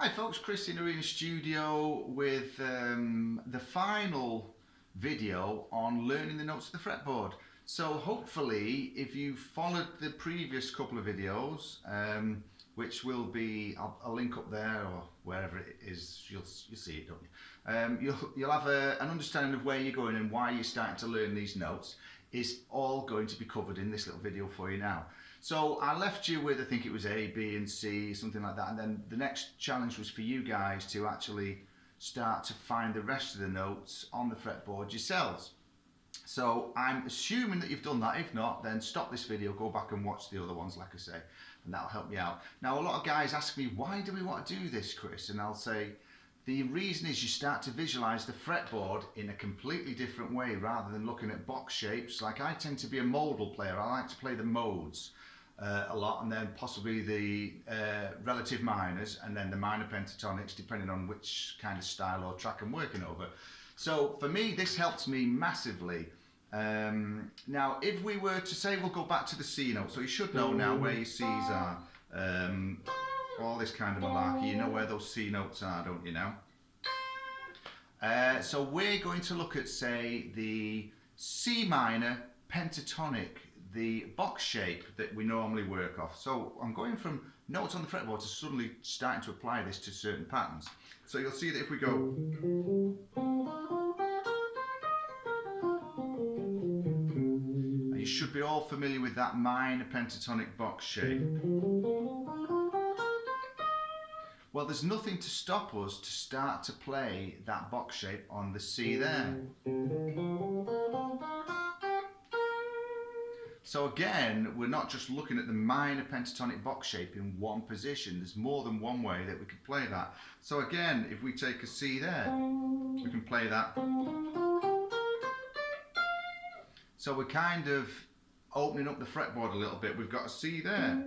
Hi folks, Chris in Arena Studio with the final video on learning the notes of the fretboard. So hopefully if you followed the previous couple of videos, which will be, I'll link up there or wherever it is, you'll see it, don't you? You'll have an understanding of where you're going and why you're starting to learn these notes. Is all going to be covered in this little video for you now. So I left you with, I think it was A, B and C, something like that, and then the next challenge was for you guys to actually start to find the rest of the notes on the fretboard yourselves. So I'm assuming that you've done that. If not, then stop this video, go back and watch the other ones, like I say, and that'll help me out. Now a lot of guys ask me, why do we want to do this, Chris? And I'll say, the reason is you start to visualize the fretboard in a completely different way rather than looking at box shapes. Like I tend to be a modal player. I like to play the modes a lot, and then possibly the relative minors and then the minor pentatonics, depending on which kind of style or track I'm working over. So for me, this helps me massively. Now, if we were to say, we'll go back to the C note, so you should know now where your C's are. All this kind of malarkey, you know where those C notes are, don't you now? So we're going to look at, say, the C minor pentatonic, the box shape that we normally work off. So I'm going from notes on the fretboard to suddenly starting to apply this to certain patterns. So you'll see that if we go, and you should be all familiar with that minor pentatonic box shape. Well, there's nothing to stop us to start to play that box shape on the C there. So again, we're not just looking at the minor pentatonic box shape in one position. There's more than one way that we can play that. So again, if we take a C there, we can play that. So we're kind of opening up the fretboard a little bit. We've got a C there.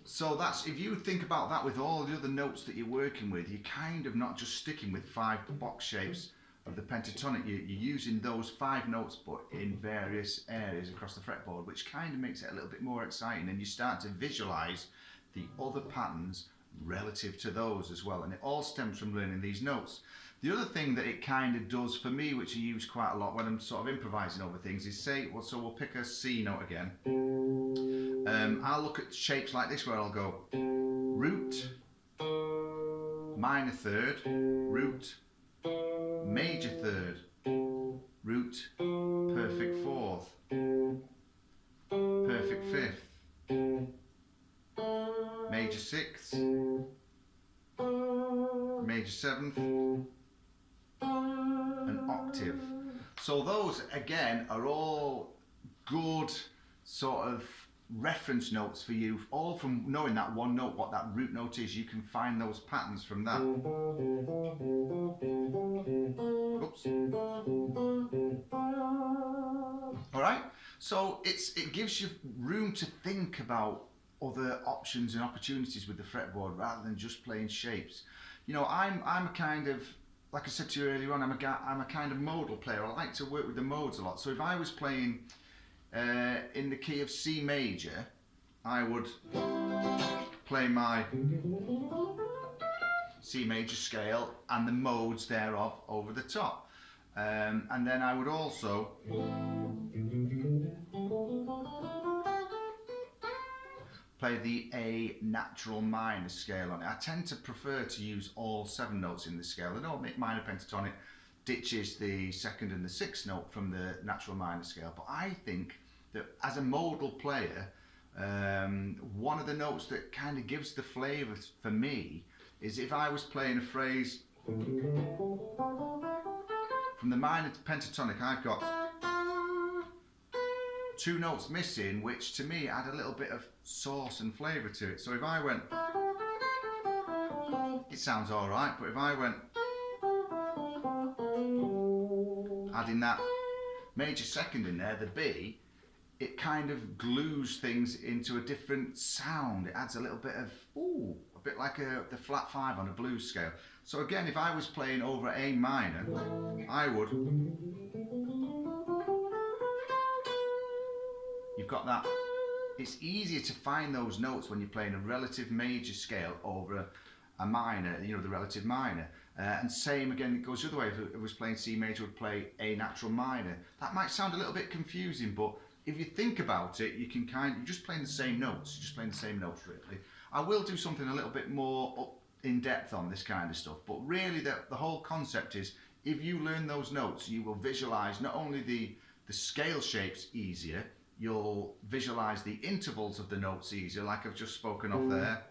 So that's, if you think about that with all the other notes that you're working with, you're kind of not just sticking with 5 box shapes of the pentatonic, you're using those 5 notes but in various areas across the fretboard, which kind of makes it a little bit more exciting, and you start to visualize the other patterns relative to those as well, and it all stems from learning these notes. The other thing that it kind of does for me, which I use quite a lot when I'm sort of improvising over things, is say, well, so we'll pick a C note again. I'll look at shapes like this where I'll go root, minor third, root, major third, root, perfect fourth, perfect fifth, major sixth, major seventh, an octave. So those again are all good sort of reference notes for you, all from knowing that one note, what that root note is. You can find those patterns from that. Oops. Alright, so it gives you room to think about other options and opportunities with the fretboard rather than just playing shapes. You know, I'm a kind of, like I said to you earlier on, I'm a kind of modal player. I like to work with the modes a lot. So if I was playing in the key of C major, I would play my C major scale and the modes thereof over the top, and then I would also play the A natural minor scale on it. I tend to prefer to use all 7 notes in the scale. I know minor pentatonic ditches the 2nd and the 6th note from the natural minor scale, but I think that as a modal player, one of the notes that kind of gives the flavour for me is if I was playing a phrase from the minor pentatonic, I've got 2 notes missing, which to me add a little bit of sauce and flavour to it. So if I went, it sounds alright, but if I went adding that major 2nd in there, the B, it kind of glues things into a different sound. It adds a little bit of, ooh, a bit like the flat 5 on a blues scale. So again, if I was playing over A minor, I would, you've got that it's easier to find those notes when you're playing a relative major scale over a minor, you know, the relative minor. And same again, it goes the other way. If it was playing C major, would play A natural minor. That might sound a little bit confusing, but if you think about it, you can you're just playing the same notes. You're just playing the same notes, really. I will do something a little bit more up in depth on this kind of stuff, but really the whole concept is, if you learn those notes, you will visualize not only the scale shapes easier, you'll visualize the intervals of the notes easier, like I've just spoken of there,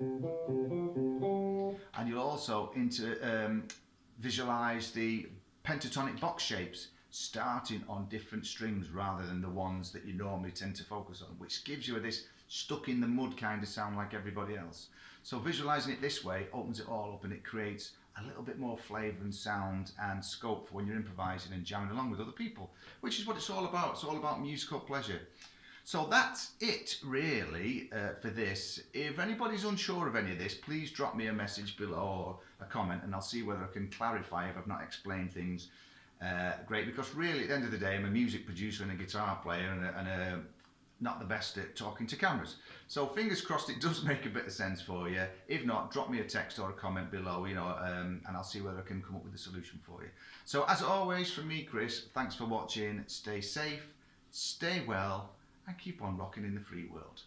and you'll also visualize the pentatonic box shapes starting on different strings rather than the ones that you normally tend to focus on, which gives you this stuck in the mud kind of sound like everybody else. So visualizing it this way opens it all up, and it creates a little bit more flavour and sound and scope for when you're improvising and jamming along with other people, which is what it's all about. It's all about musical pleasure. So that's it really for this. If anybody's unsure of any of this, please drop me a message below or a comment, and I'll see whether I can clarify if I've not explained things great. Because really, at the end of the day, I'm a music producer and a guitar player, and not the best at talking to cameras. So fingers crossed it does make a bit of sense for you. If not, drop me a text or a comment below, you know, and I'll see whether I can come up with a solution for you. So as always, from me, Chris, thanks for watching. Stay safe, stay well, and keep on rocking in the free world.